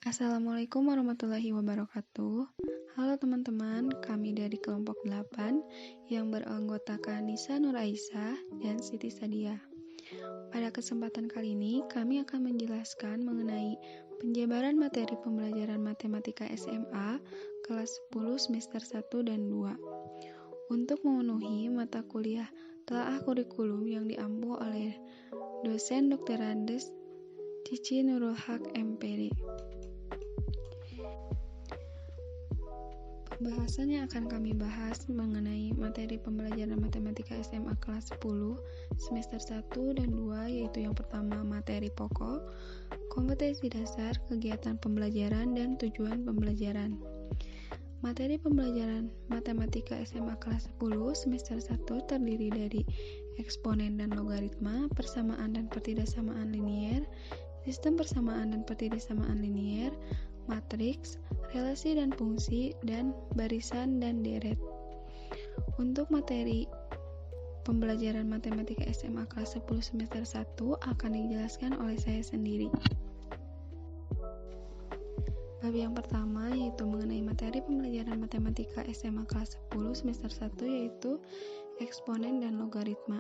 Assalamualaikum warahmatullahi wabarakatuh. Halo teman-teman, kami dari kelompok 8 yang beranggotakan Nisa Nur Aisyah dan Siti Sadia. Pada kesempatan kali ini, kami akan menjelaskan mengenai penjabaran materi pembelajaran matematika SMA kelas 10 semester 1 dan 2. Untuk memenuhi mata kuliah telaah kurikulum yang diampu oleh dosen Dr. Andes Cici Nurul Haq MPD. Pembahasan yang akan kami bahas mengenai materi pembelajaran matematika SMA kelas 10 semester 1 dan 2, yaitu yang pertama materi pokok, kompetensi dasar, kegiatan pembelajaran, dan tujuan pembelajaran. Materi pembelajaran matematika SMA kelas 10 semester 1 terdiri dari eksponen dan logaritma, persamaan dan pertidaksamaan linier, sistem persamaan dan pertidaksamaan linier, matriks, relasi dan fungsi, dan barisan dan deret. Untuk materi pembelajaran matematika SMA kelas 10 semester 1 akan dijelaskan oleh saya sendiri. Bab yang pertama yaitu mengenai materi pembelajaran matematika SMA kelas 10 semester 1 yaitu eksponen dan logaritma.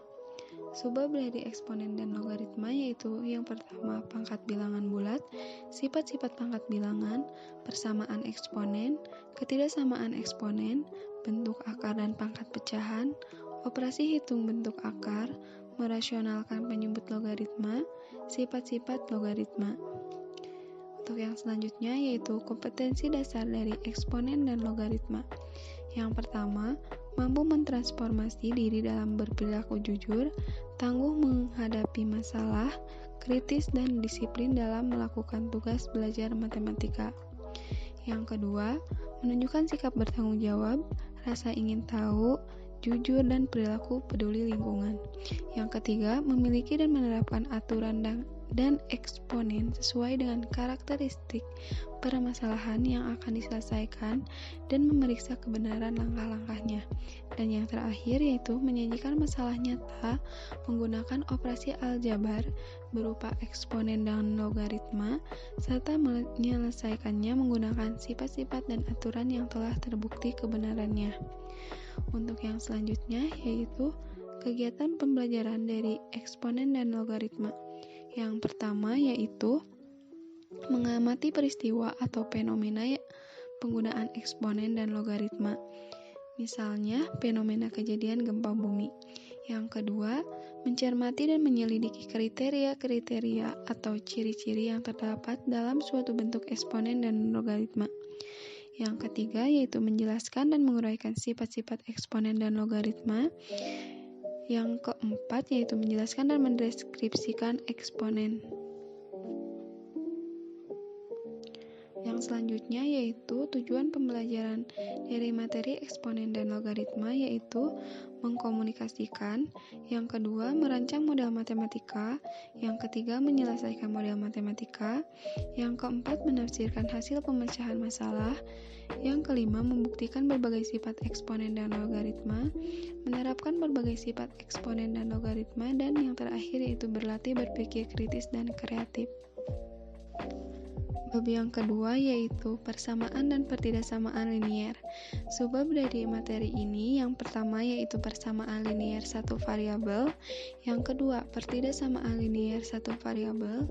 Subbab dari eksponen dan logaritma yaitu yang pertama pangkat bilangan bulat, sifat-sifat pangkat bilangan, persamaan eksponen, ketidaksamaan eksponen, bentuk akar dan pangkat pecahan, operasi hitung bentuk akar, merasionalkan penyebut logaritma, sifat-sifat logaritma. Untuk yang selanjutnya yaitu kompetensi dasar dari eksponen dan logaritma. Yang pertama, mampu mentransformasi diri dalam berperilaku jujur, tangguh menghadapi masalah, kritis dan disiplin dalam melakukan tugas belajar matematika. Yang kedua, menunjukkan sikap bertanggung jawab, rasa ingin tahu, jujur dan perilaku peduli lingkungan. Yang ketiga, memiliki dan menerapkan aturan dan eksponen sesuai dengan karakteristik permasalahan yang akan diselesaikan dan memeriksa kebenaran langkah-langkahnya. Dan yang terakhir yaitu menyajikan masalah nyata menggunakan operasi aljabar berupa eksponen dan logaritma serta menyelesaikannya menggunakan sifat-sifat dan aturan yang telah terbukti kebenarannya. Untuk yang selanjutnya yaitu kegiatan pembelajaran dari eksponen dan logaritma. Yang pertama yaitu mengamati peristiwa atau fenomena penggunaan eksponen dan logaritma. Misalnya, fenomena kejadian gempa bumi. Yang kedua, mencermati dan menyelidiki kriteria-kriteria atau ciri-ciri yang terdapat dalam suatu bentuk eksponen dan logaritma. Yang ketiga yaitu menjelaskan dan menguraikan sifat-sifat eksponen dan logaritma. Yang keempat yaitu menjelaskan dan mendeskripsikan eksponen. Yang selanjutnya yaitu tujuan pembelajaran dari materi eksponen dan logaritma yaitu mengkomunikasikan. Yang kedua merancang model matematika. Yang ketiga menyelesaikan model matematika. Yang keempat menafsirkan hasil pemecahan masalah. Yang kelima membuktikan berbagai sifat eksponen dan logaritma, menerapkan berbagai sifat eksponen dan logaritma, dan yang terakhir yaitu berlatih berpikir kritis dan kreatif. Bab yang kedua yaitu persamaan dan pertidaksamaan linier. Subbab dari materi ini yang pertama yaitu persamaan linier satu variabel, yang kedua pertidaksamaan linier satu variabel,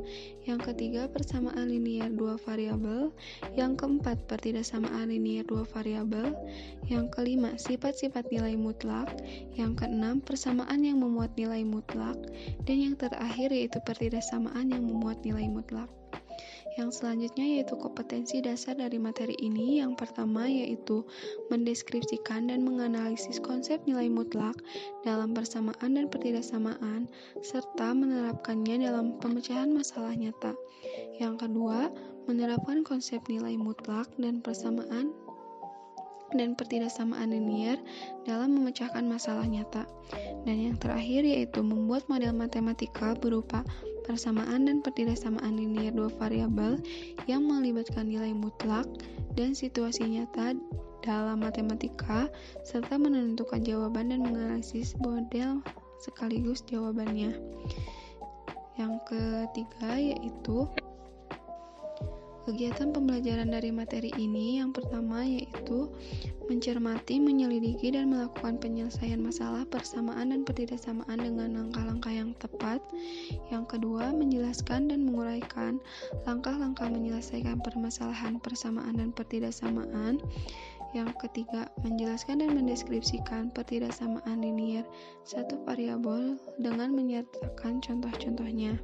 yang ketiga persamaan linier dua variabel, yang keempat pertidaksamaan linier dua variabel, yang kelima sifat-sifat nilai mutlak, yang keenam persamaan yang memuat nilai mutlak, dan yang terakhir yaitu pertidaksamaan yang memuat nilai mutlak. Yang selanjutnya yaitu kompetensi dasar dari materi ini. Yang pertama yaitu mendeskripsikan dan menganalisis konsep nilai mutlak dalam persamaan dan pertidaksamaan serta menerapkannya dalam pemecahan masalah nyata. Yang kedua, menerapkan konsep nilai mutlak dan persamaan dan pertidaksamaan linier dalam memecahkan masalah nyata. Dan yang terakhir yaitu membuat model matematika berupa persamaan dan pertidaksamaan linier dua variabel yang melibatkan nilai mutlak dan situasi nyata dalam matematika serta menentukan jawaban dan menganalisis model sekaligus jawabannya. Yang ketiga yaitu Kegiatan pembelajaran dari materi ini yang pertama yaitu mencermati, menyelidiki, dan melakukan penyelesaian masalah persamaan dan ketidaksamaan dengan langkah-langkah yang tepat. Yang kedua, menjelaskan dan menguraikan langkah-langkah menyelesaikan permasalahan persamaan dan ketidaksamaan. Yang ketiga, menjelaskan dan mendeskripsikan ketidaksamaan linier satu variabel dengan menyertakan contoh-contohnya.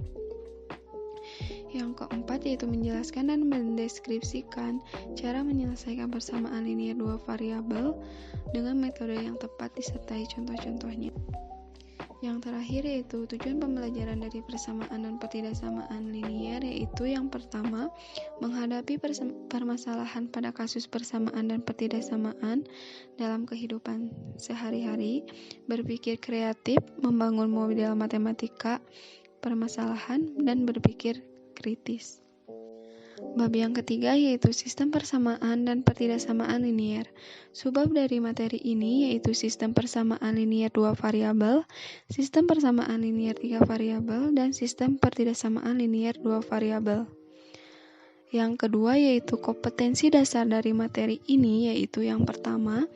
Yang keempat yaitu menjelaskan dan mendeskripsikan cara menyelesaikan persamaan linier dua variabel dengan metode yang tepat disertai contoh-contohnya. Yang terakhir yaitu tujuan pembelajaran dari persamaan dan ketidaksamaan linier, yaitu yang pertama, menghadapi permasalahan pada kasus persamaan dan ketidaksamaan dalam kehidupan sehari-hari, berpikir kreatif, membangun model matematika permasalahan, dan berpikir kritis. Bab yang ketiga yaitu sistem persamaan dan ketidaksamaan linier. Subbab dari materi ini yaitu sistem persamaan linier dua variabel, sistem persamaan linier tiga variabel, dan sistem ketidaksamaan linier dua variabel. Yang kedua yaitu kompetensi dasar dari materi ini, yaitu yang pertama,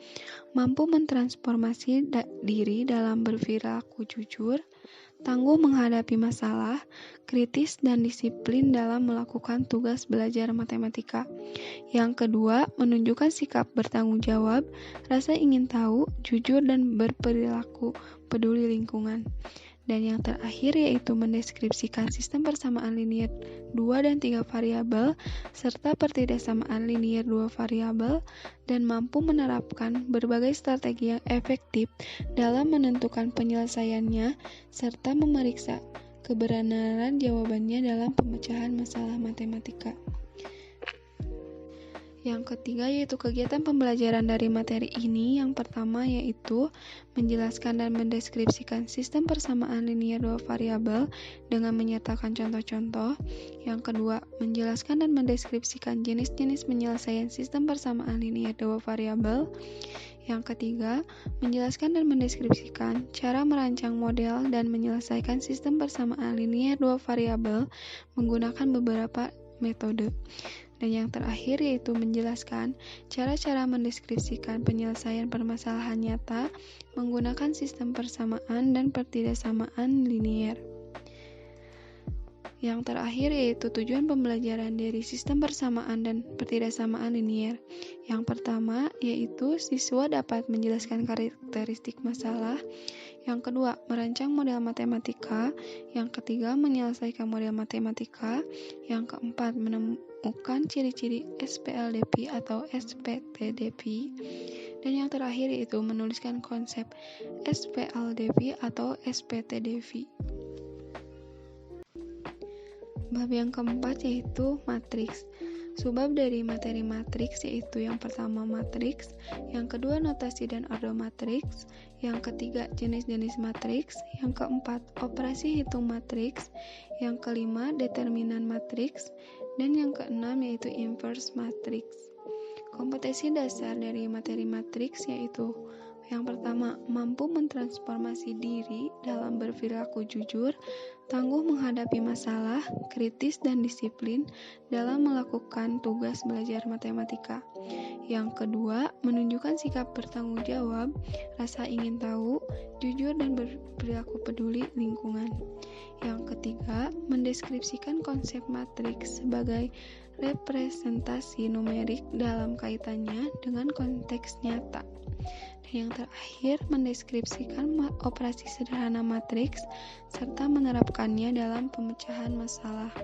mampu mentransformasi diri dalam berperilaku jujur, tangguh menghadapi masalah, kritis, dan disiplin dalam melakukan tugas belajar matematika. Yang kedua, menunjukkan sikap bertanggung jawab, rasa ingin tahu, jujur, dan berperilaku peduli lingkungan. Dan yang terakhir yaitu mendeskripsikan sistem persamaan linier 2 dan 3 variabel serta ketidaksamaan linier 2 variabel dan mampu menerapkan berbagai strategi yang efektif dalam menentukan penyelesaiannya serta memeriksa kebenaran jawabannya dalam pemecahan masalah matematika. Yang ketiga yaitu kegiatan pembelajaran dari materi ini. Yang pertama yaitu menjelaskan dan mendeskripsikan sistem persamaan linier dua variabel dengan menyertakan contoh-contoh. Yang kedua, menjelaskan dan mendeskripsikan jenis-jenis penyelesaian sistem persamaan linier dua variabel. Yang ketiga, menjelaskan dan mendeskripsikan cara merancang model dan menyelesaikan sistem persamaan linier dua variabel menggunakan beberapa metode. Dan yang terakhir yaitu menjelaskan cara-cara mendeskripsikan penyelesaian permasalahan nyata menggunakan sistem persamaan dan ketidaksamaan linier. Yang terakhir yaitu tujuan pembelajaran dari sistem persamaan dan ketidaksamaan linier. Yang pertama yaitu siswa dapat menjelaskan karakteristik masalah. Yang kedua, merancang model matematika. Yang ketiga, menyelesaikan model matematika. Yang keempat, menemukan ciri-ciri SPLDP atau SPTDP. Dan yang terakhir yaitu menuliskan konsep SPLDP atau SPTDP. Bab yang keempat yaitu matriks. Subbab dari materi matriks yaitu yang pertama matriks, yang kedua notasi dan ordo matriks, yang ketiga jenis-jenis matriks, yang keempat operasi hitung matriks, yang kelima determinan matriks, dan yang keenam yaitu inverse matriks. Kompetensi dasar dari materi matriks yaitu yang pertama, mampu mentransformasi diri dalam berperilaku jujur, tangguh menghadapi masalah, kritis dan disiplin dalam melakukan tugas belajar matematika. Yang kedua, menunjukkan sikap bertanggung jawab, rasa ingin tahu, jujur dan berperilaku peduli lingkungan. Yang ketiga, mendeskripsikan konsep matriks sebagai representasi numerik dalam kaitannya dengan konteks nyata. Dan yang terakhir, mendeskripsikan operasi sederhana matriks serta menerapkannya dalam pemecahan masalah.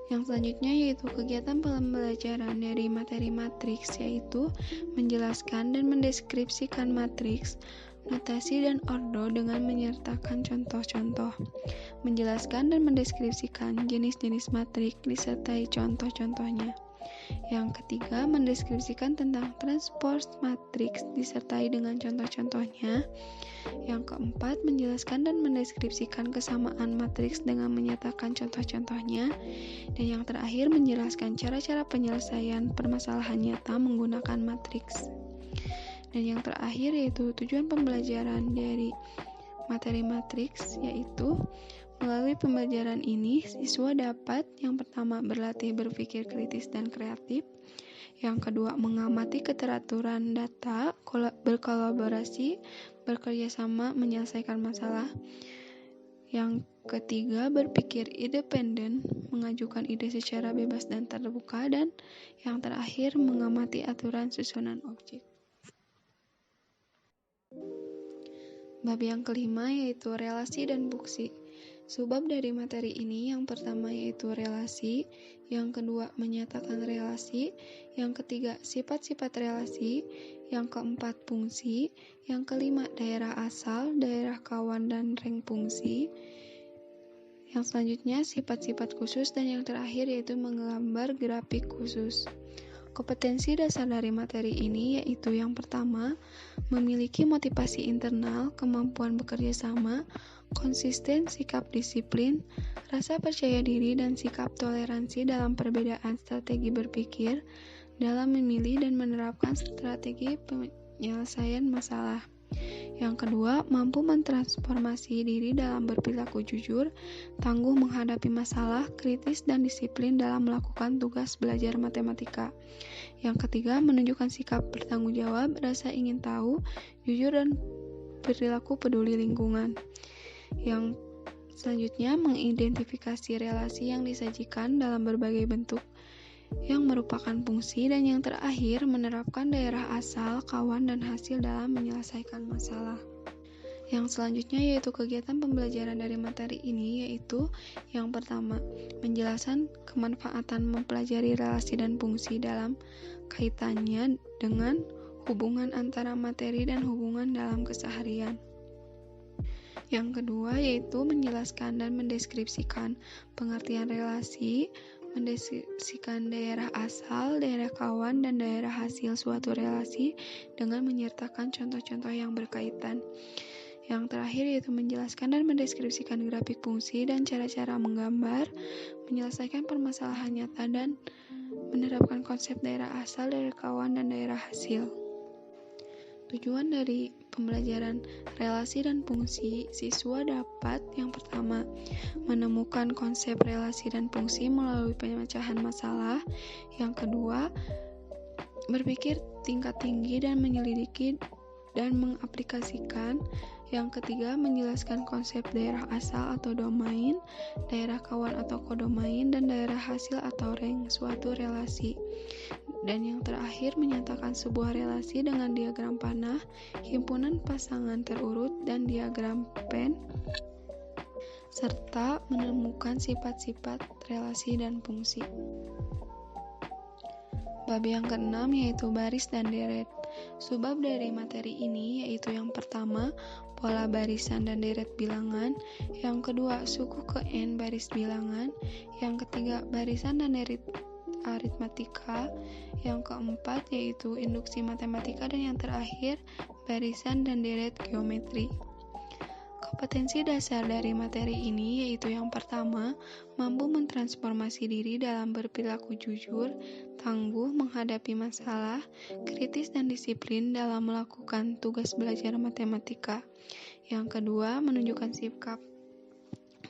Yang selanjutnya yaitu kegiatan pembelajaran dari materi matriks, yaitu menjelaskan dan mendeskripsikan matriks, notasi dan ordo dengan menyertakan contoh-contoh, menjelaskan dan mendeskripsikan jenis-jenis matriks disertai contoh-contohnya. Yang ketiga, mendeskripsikan tentang transpose matriks disertai dengan contoh-contohnya. Yang keempat, menjelaskan dan mendeskripsikan kesamaan matriks dengan menyatakan contoh-contohnya. Dan yang terakhir, menjelaskan cara-cara penyelesaian permasalahan nyata menggunakan matriks. Dan yang terakhir yaitu tujuan pembelajaran dari materi matriks, yaitu Melalui pembelajaran ini, siswa dapat yang pertama berlatih berpikir kritis dan kreatif, yang kedua mengamati keteraturan data, berkolaborasi, bekerja sama menyelesaikan masalah, yang ketiga berpikir independen, mengajukan ide secara bebas dan terbuka, dan yang terakhir mengamati aturan susunan objek. Bab yang kelima yaitu relasi dan fungsi. Subbab dari materi ini yang pertama yaitu relasi, yang kedua menyatakan relasi, yang ketiga sifat-sifat relasi, yang keempat fungsi, yang kelima daerah asal, daerah kawan dan rang fungsi, yang selanjutnya sifat-sifat khusus, dan yang terakhir yaitu menggambar grafik khusus. Kompetensi dasar dari materi ini yaitu yang pertama, memiliki motivasi internal, kemampuan bekerja sama, konsisten, sikap disiplin, rasa percaya diri, dan sikap toleransi dalam perbedaan strategi berpikir, dalam memilih dan menerapkan strategi penyelesaian masalah. Yang kedua, mampu mentransformasi diri dalam berperilaku jujur, tangguh menghadapi masalah, kritis, dan disiplin dalam melakukan tugas belajar matematika. Yang ketiga, menunjukkan sikap bertanggung jawab, rasa ingin tahu, jujur, dan perilaku peduli lingkungan. Yang selanjutnya, mengidentifikasi relasi yang disajikan dalam berbagai bentuk yang merupakan fungsi, dan yang terakhir menerapkan daerah asal, kawan, dan hasil dalam menyelesaikan masalah. Yang selanjutnya yaitu kegiatan pembelajaran dari materi ini yaitu yang pertama, menjelaskan kemanfaatan mempelajari relasi dan fungsi dalam kaitannya dengan hubungan antara materi dan hubungan dalam keseharian. Yang kedua yaitu menjelaskan dan mendeskripsikan pengertian relasi, mendeskripsikan daerah asal, daerah kawan, dan daerah hasil suatu relasi dengan menyertakan contoh-contoh yang berkaitan. Yang terakhir yaitu menjelaskan dan mendeskripsikan grafik fungsi dan cara-cara menggambar, menyelesaikan permasalahan nyata, dan menerapkan konsep daerah asal, daerah kawan, dan daerah hasil. Tujuan dari pembelajaran relasi dan fungsi, siswa dapat yang pertama, menemukan konsep relasi dan fungsi melalui pemecahan masalah. Yang kedua, berpikir tingkat tinggi dan menyelidiki dan mengaplikasikan. Yang ketiga, menjelaskan konsep daerah asal atau domain, daerah kawan atau kodomain, dan daerah hasil atau rang suatu relasi. Dan yang terakhir, menyatakan sebuah relasi dengan diagram panah, himpunan pasangan terurut, dan diagram Venn, serta menemukan sifat-sifat relasi dan fungsi. Bab yang keenam yaitu baris dan deret. Subbab dari materi ini yaitu yang pertama, pola barisan dan deret bilangan, yang kedua, suku ke N baris bilangan, yang ketiga, barisan dan deret aritmatika, yang keempat yaitu induksi matematika, dan yang terakhir, barisan dan deret geometri. Kompetensi dasar dari materi ini yaitu yang pertama, mampu mentransformasi diri dalam berperilaku jujur, tangguh menghadapi masalah, kritis dan disiplin dalam melakukan tugas belajar matematika. Yang kedua, menunjukkan sikap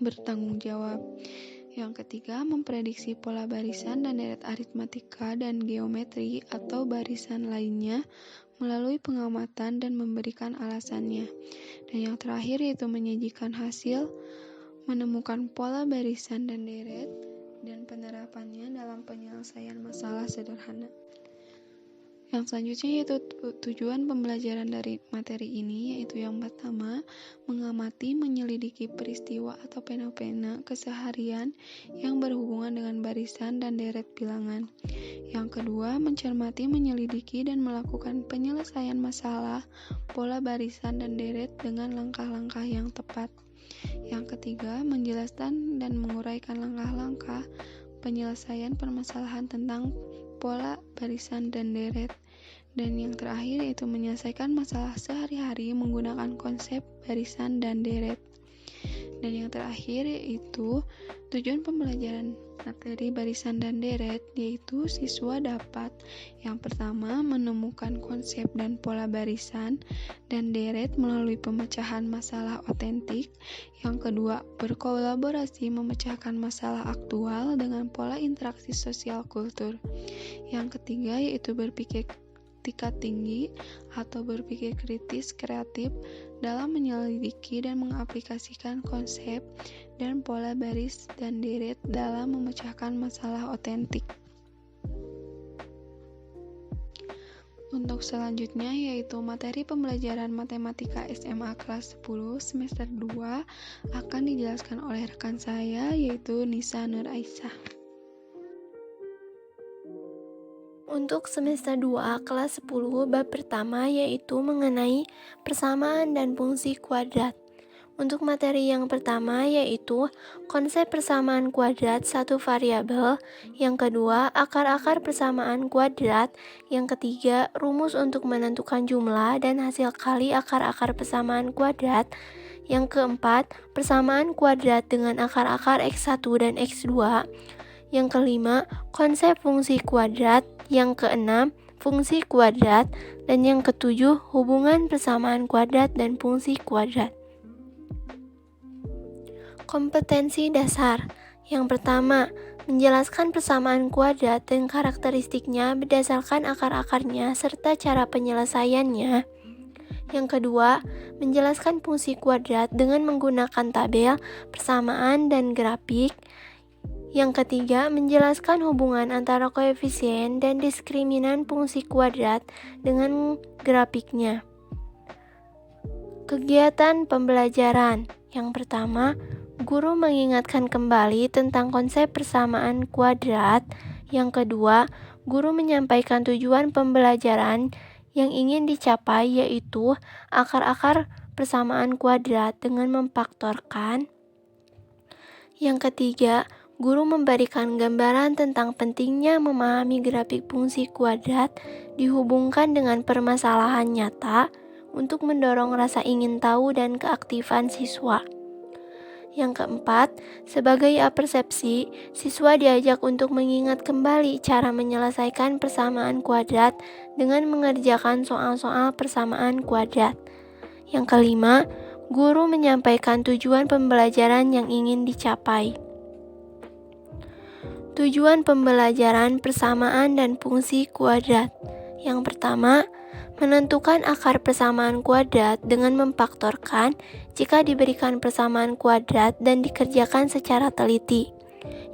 bertanggung jawab. Yang ketiga, memprediksi pola barisan dan deret aritmatika dan geometri atau barisan lainnya melalui pengamatan dan memberikan alasannya. Dan yang terakhir yaitu menyajikan hasil, menemukan pola barisan dan deret, dan penerapannya dalam penyelesaian masalah sederhana. Yang selanjutnya yaitu tujuan pembelajaran dari materi ini yaitu yang pertama, mengamati, menyelidiki peristiwa atau fenomena keseharian yang berhubungan dengan barisan dan deret bilangan. Yang kedua, mencermati, menyelidiki, dan melakukan penyelesaian masalah, pola barisan dan deret dengan langkah-langkah yang tepat. Yang ketiga, menjelaskan dan menguraikan langkah-langkah penyelesaian permasalahan tentang pola barisan dan deret. Dan yang terakhir yaitu menyelesaikan masalah sehari-hari menggunakan konsep barisan dan deret. Dan yang terakhir yaitu tujuan pembelajaran materi barisan dan deret, yaitu siswa dapat yang pertama menemukan konsep dan pola barisan dan deret melalui pemecahan masalah otentik. Yang kedua, berkolaborasi memecahkan masalah aktual dengan pola interaksi sosial kultur. Yang ketiga yaitu berpikir tingkat tinggi atau berpikir kritis kreatif dalam menyelidiki dan mengaplikasikan konsep dan pola baris dan deret dalam memecahkan masalah otentik. Untuk selanjutnya yaitu materi pembelajaran matematika SMA kelas 10 semester 2 akan dijelaskan oleh rekan saya yaitu Nisa Nur Aisyah. Untuk semester 2 kelas 10 bab pertama yaitu mengenai persamaan dan fungsi kuadrat. Untuk materi yang pertama yaitu konsep persamaan kuadrat satu variabel, yang kedua akar-akar persamaan kuadrat, yang ketiga rumus untuk menentukan jumlah dan hasil kali akar-akar persamaan kuadrat, yang keempat persamaan kuadrat dengan akar-akar X1 dan X2, yang kelima konsep fungsi kuadrat, yang keenam fungsi kuadrat, dan yang ketujuh hubungan persamaan kuadrat dan fungsi kuadrat. Kompetensi dasar. Yang pertama, menjelaskan persamaan kuadrat dan karakteristiknya berdasarkan akar-akarnya serta cara penyelesaiannya. Yang kedua, menjelaskan fungsi kuadrat dengan menggunakan tabel, persamaan, dan grafik. Yang ketiga, menjelaskan hubungan antara koefisien dan diskriminan fungsi kuadrat dengan grafiknya. Kegiatan pembelajaran. Yang pertama, guru mengingatkan kembali tentang konsep persamaan kuadrat. Yang kedua, guru menyampaikan tujuan pembelajaran yang ingin dicapai yaitu akar-akar persamaan kuadrat dengan memfaktorkan. Yang ketiga, guru memberikan gambaran tentang pentingnya memahami grafik fungsi kuadrat dihubungkan dengan permasalahan nyata untuk mendorong rasa ingin tahu dan keaktifan siswa. Yang keempat, sebagai apersepsi, siswa diajak untuk mengingat kembali cara menyelesaikan persamaan kuadrat dengan mengerjakan soal-soal persamaan kuadrat. Yang kelima, guru menyampaikan tujuan pembelajaran yang ingin dicapai. Tujuan pembelajaran persamaan dan fungsi kuadrat. Yang pertama, menentukan akar persamaan kuadrat dengan memfaktorkan jika diberikan persamaan kuadrat dan dikerjakan secara teliti.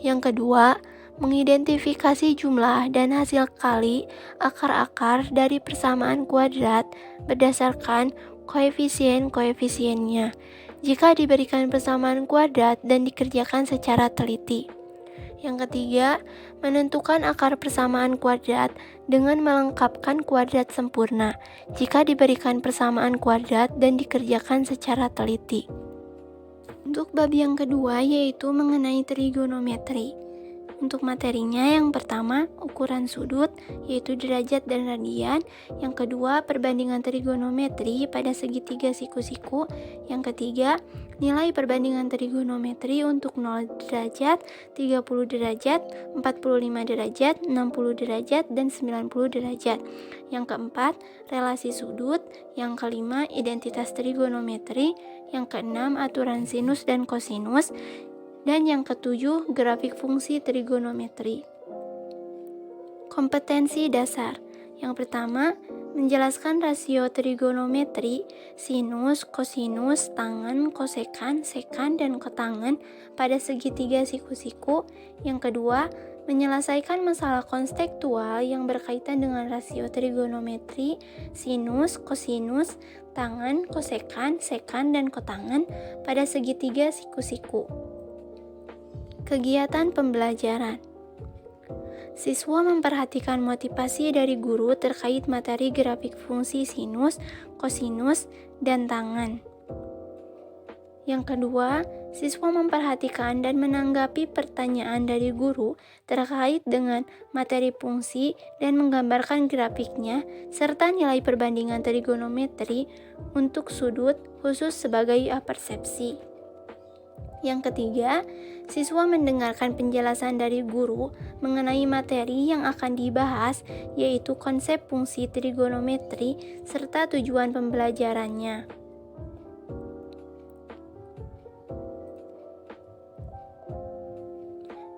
Yang kedua, mengidentifikasi jumlah dan hasil kali akar-akar dari persamaan kuadrat berdasarkan koefisien-koefisiennya jika diberikan persamaan kuadrat dan dikerjakan secara teliti. Yang ketiga, menentukan akar persamaan kuadrat dengan melengkapkan kuadrat sempurna jika diberikan persamaan kuadrat dan dikerjakan secara teliti. Untuk bab yang kedua yaitu mengenai trigonometri. Untuk materinya yang pertama, ukuran sudut, yaitu derajat dan radian. Yang kedua, perbandingan trigonometri pada segitiga siku-siku. Yang ketiga, nilai perbandingan trigonometri untuk 0 derajat, 30 derajat, 45 derajat, 60 derajat, dan 90 derajat. Yang keempat, relasi sudut. Yang kelima, identitas trigonometri. Yang keenam, aturan sinus dan kosinus. Dan yang ketujuh, grafik fungsi trigonometri. Kompetensi dasar. Yang pertama, menjelaskan rasio trigonometri, sinus, kosinus, tangen, kosekan, sekan, dan kotangen pada segitiga siku-siku. Yang kedua, menyelesaikan masalah konstektual yang berkaitan dengan rasio trigonometri, sinus, kosinus, tangen, kosekan, sekan, dan kotangen pada segitiga siku-siku. Kegiatan pembelajaran. Siswa memperhatikan motivasi dari guru terkait materi grafik fungsi sinus, kosinus, dan tangen. Yang kedua, siswa memperhatikan dan menanggapi pertanyaan dari guru terkait dengan materi fungsi dan menggambarkan grafiknya serta nilai perbandingan trigonometri untuk sudut khusus sebagai apersepsi. Yang ketiga, siswa mendengarkan penjelasan dari guru mengenai materi yang akan dibahas, yaitu konsep fungsi trigonometri serta tujuan pembelajarannya.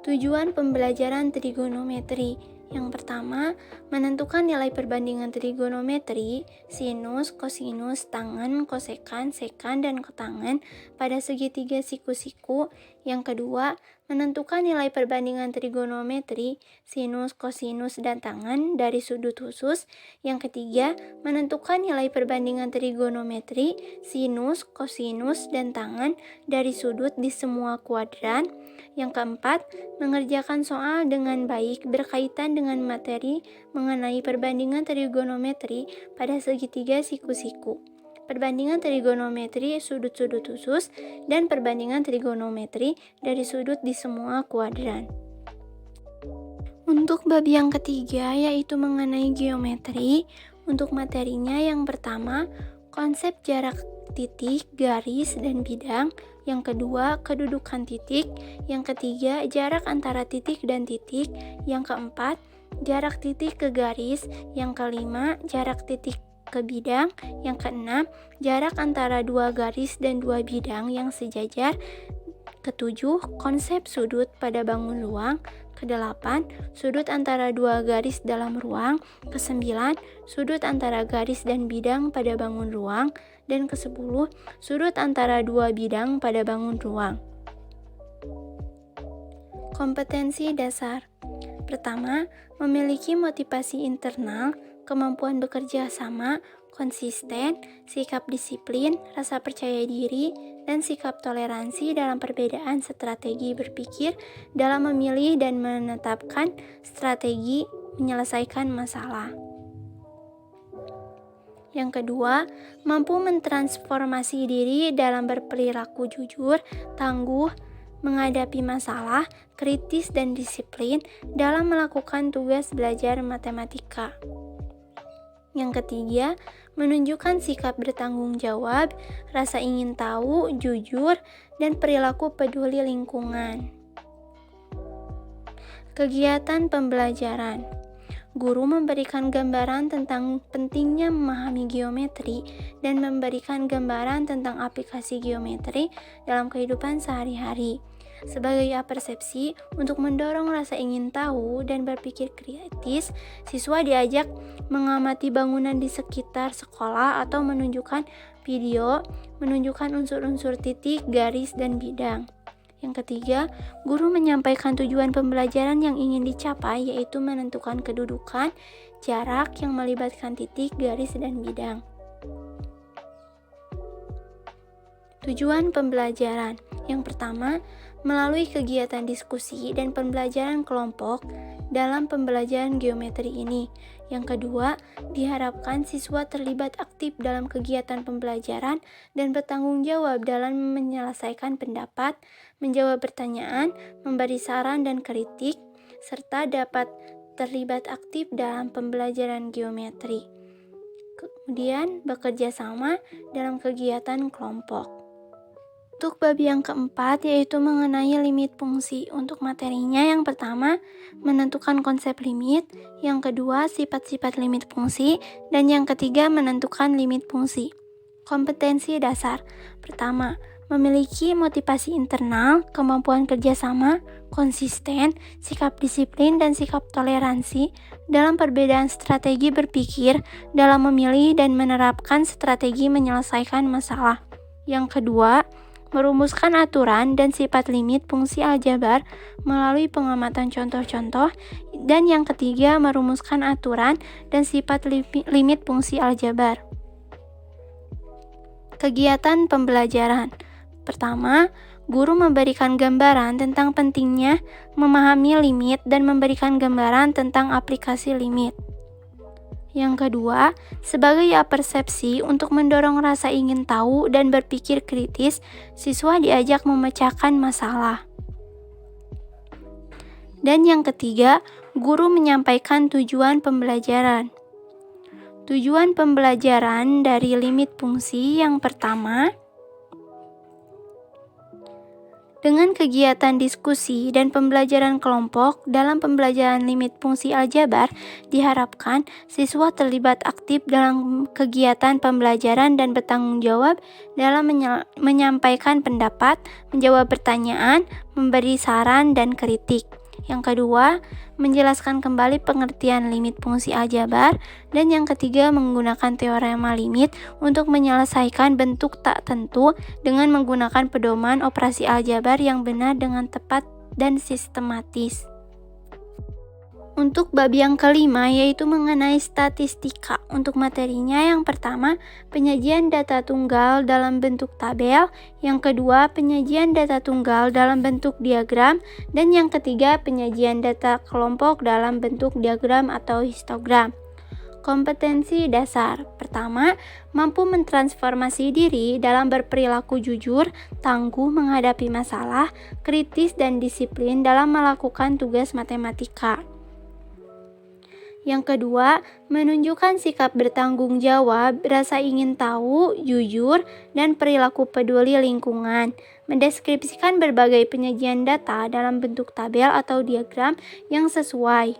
Tujuan pembelajaran trigonometri. Yang pertama, menentukan nilai perbandingan trigonometri, sinus, kosinus, tangen, kosekan, sekan, dan kotangen pada segitiga siku-siku. Yang kedua, menentukan nilai perbandingan trigonometri, sinus, kosinus, dan tangen dari sudut khusus. Yang ketiga, menentukan nilai perbandingan trigonometri, sinus, kosinus, dan tangen dari sudut di semua kuadran. Yang keempat, mengerjakan soal dengan baik berkaitan dengan materi mengenai perbandingan trigonometri pada segitiga siku-siku, perbandingan trigonometri sudut-sudut khusus, dan perbandingan trigonometri dari sudut di semua kuadran. Untuk bab yang ketiga, yaitu mengenai geometri, untuk materinya yang pertama, konsep jarak titik, garis, dan bidang. Yang kedua, kedudukan titik. Yang ketiga, jarak antara titik dan titik. Yang keempat, jarak titik ke garis. Yang kelima, jarak titik ke bidang. Yang keenam, jarak antara dua garis dan dua bidang yang sejajar. Ketujuh, konsep sudut pada bangun ruang. Kedelapan, sudut antara dua garis dalam ruang. Kesembilan, sudut antara garis dan bidang pada bangun ruang. Dan ke-10, sudut antara dua bidang pada bangun ruang. Kompetensi dasar. Pertama, memiliki motivasi internal, kemampuan bekerja sama, konsisten, sikap disiplin, rasa percaya diri, dan sikap toleransi dalam perbedaan strategi berpikir dalam memilih dan menetapkan strategi menyelesaikan masalah. Yang kedua, mampu mentransformasi diri dalam berperilaku jujur, tangguh, menghadapi masalah, kritis, dan disiplin dalam melakukan tugas belajar matematika. Yang ketiga, menunjukkan sikap bertanggung jawab, rasa ingin tahu, jujur, dan perilaku peduli lingkungan. Kegiatan pembelajaran. Guru memberikan gambaran tentang pentingnya memahami geometri dan memberikan gambaran tentang aplikasi geometri dalam kehidupan sehari-hari. Sebagai persepsi, untuk mendorong rasa ingin tahu dan berpikir kritis, siswa diajak mengamati bangunan di sekitar sekolah atau menunjukkan video, menunjukkan unsur-unsur titik, garis, dan bidang. Yang ketiga, guru menyampaikan tujuan pembelajaran yang ingin dicapai, yaitu menentukan kedudukan, jarak yang melibatkan titik, garis, dan bidang. Tujuan pembelajaran. Yang pertama, melalui kegiatan diskusi dan pembelajaran kelompok dalam pembelajaran geometri ini. Yang kedua, diharapkan siswa terlibat aktif dalam kegiatan pembelajaran dan bertanggung jawab dalam menyelesaikan pendapat, menjawab pertanyaan, memberi saran dan kritik, serta dapat terlibat aktif dalam pembelajaran geometri. Kemudian, bekerja sama dalam kegiatan kelompok. Untuk bab yang keempat, yaitu mengenai limit fungsi. Untuk materinya yang pertama, menentukan konsep limit. Yang kedua, sifat-sifat limit fungsi. Dan yang ketiga, menentukan limit fungsi. Kompetensi dasar. Pertama, memiliki motivasi internal, kemampuan kerjasama, konsisten, sikap disiplin, dan sikap toleransi dalam perbedaan strategi berpikir dalam memilih dan menerapkan strategi menyelesaikan masalah. Yang kedua, merumuskan aturan dan sifat limit fungsi aljabar melalui pengamatan contoh-contoh. Dan yang ketiga, merumuskan aturan dan sifat limit fungsi aljabar. Kegiatan pembelajaran. Pertama, guru memberikan gambaran tentang pentingnya memahami limit dan memberikan gambaran tentang aplikasi limit. Yang kedua, sebagai persepsi untuk mendorong rasa ingin tahu dan berpikir kritis, siswa diajak memecahkan masalah. Dan yang ketiga, guru menyampaikan tujuan pembelajaran. Tujuan pembelajaran dari limit fungsi yang pertama, Dengan kegiatan diskusi dan pembelajaran kelompok dalam pembelajaran limit fungsi aljabar, diharapkan siswa terlibat aktif dalam kegiatan pembelajaran dan bertanggung jawab dalam menyampaikan pendapat, menjawab pertanyaan, memberi saran, dan kritik. Yang kedua, menjelaskan kembali pengertian limit fungsi aljabar. Dan yang ketiga, menggunakan teorema limit untuk menyelesaikan bentuk tak tentu dengan menggunakan pedoman operasi aljabar yang benar dengan tepat dan sistematis. Untuk bab yang kelima, yaitu mengenai statistika. Untuk materinya, yang pertama, penyajian data tunggal dalam bentuk tabel, yang kedua, penyajian data tunggal dalam bentuk diagram, dan yang ketiga, penyajian data kelompok dalam bentuk diagram atau histogram. Kompetensi dasar. Pertama, mampu mentransformasi diri dalam berperilaku jujur, tangguh menghadapi masalah, kritis dan disiplin dalam melakukan tugas matematika. Yang kedua, menunjukkan sikap bertanggung jawab, rasa ingin tahu, jujur, dan perilaku peduli lingkungan. Mendeskripsikan berbagai penyajian data dalam bentuk tabel atau diagram yang sesuai.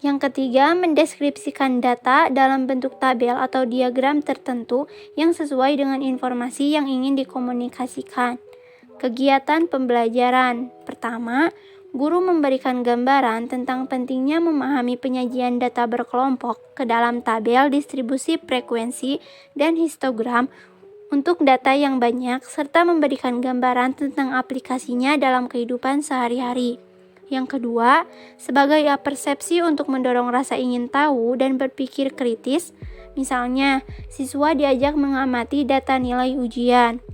Yang ketiga, mendeskripsikan data dalam bentuk tabel atau diagram tertentu yang sesuai dengan informasi yang ingin dikomunikasikan. Kegiatan pembelajaran. Pertama, guru memberikan gambaran tentang pentingnya memahami penyajian data berkelompok ke dalam tabel, distribusi frekuensi, dan histogram untuk data yang banyak, serta memberikan gambaran tentang aplikasinya dalam kehidupan sehari-hari. Yang kedua, sebagai persepsi untuk mendorong rasa ingin tahu dan berpikir kritis, misalnya siswa diajak mengamati data nilai ujian.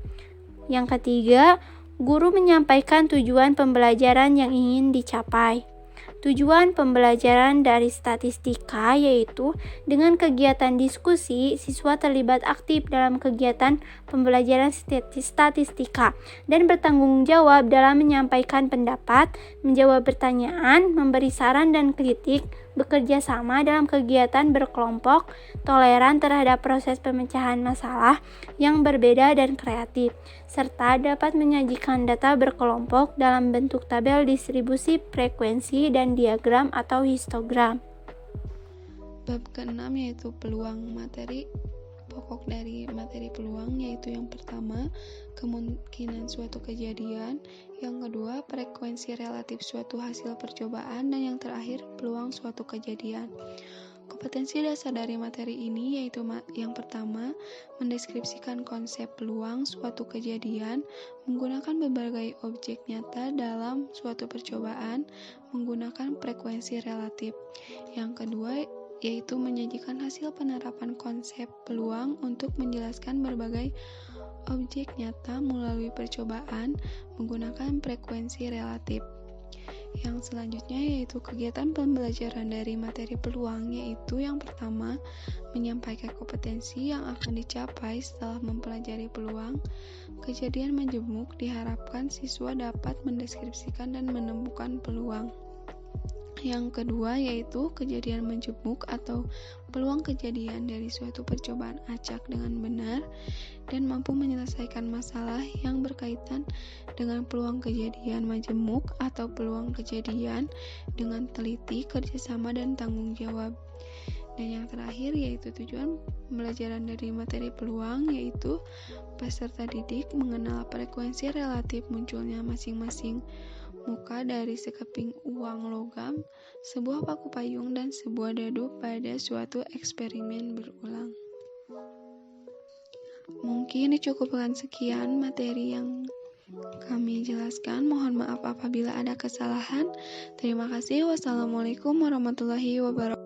Yang ketiga, guru menyampaikan tujuan pembelajaran yang ingin dicapai. Tujuan pembelajaran dari statistika yaitu dengan kegiatan diskusi, siswa terlibat aktif dalam kegiatan pembelajaran statistika dan bertanggung jawab dalam menyampaikan pendapat, menjawab pertanyaan, memberi saran dan kritik, bekerja sama dalam kegiatan berkelompok, toleran terhadap proses pemecahan masalah yang berbeda dan kreatif, serta dapat menyajikan data berkelompok dalam bentuk tabel distribusi frekuensi dan diagram atau histogram. Bab ke-6 yaitu peluang materi. Pokok dari materi peluang yaitu yang pertama, kemungkinan suatu kejadian, yang kedua, frekuensi relatif suatu hasil percobaan, dan yang terakhir, peluang suatu kejadian. Kompetensi dasar dari materi ini yaitu yang pertama, mendeskripsikan konsep peluang suatu kejadian menggunakan berbagai objek nyata dalam suatu percobaan menggunakan frekuensi relatif. Yang kedua, yaitu menyajikan hasil penerapan konsep peluang untuk menjelaskan berbagai objek nyata melalui percobaan menggunakan frekuensi relatif. Yang selanjutnya yaitu kegiatan pembelajaran dari materi peluang, yaitu yang pertama, menyampaikan kompetensi yang akan dicapai setelah mempelajari peluang. Kejadian menjemuk diharapkan siswa dapat mendeskripsikan dan menemukan peluang. Yang kedua yaitu kejadian menjemuk atau peluang kejadian dari suatu percobaan acak dengan benar dan mampu menyelesaikan masalah yang berkaitan dengan peluang kejadian majemuk atau peluang kejadian dengan teliti, kerjasama, dan tanggung jawab. Dan yang terakhir yaitu tujuan pembelajaran dari materi peluang, yaitu peserta didik mengenal frekuensi relatif munculnya masing-masing muka dari sekeping uang logam, sebuah paku payung, dan sebuah dadu pada suatu eksperimen berulang. Mungkin dicukupkan sekian materi yang kami jelaskan. Mohon maaf apabila ada kesalahan. Terima kasih. Wassalamualaikum warahmatullahi wabarakatuh.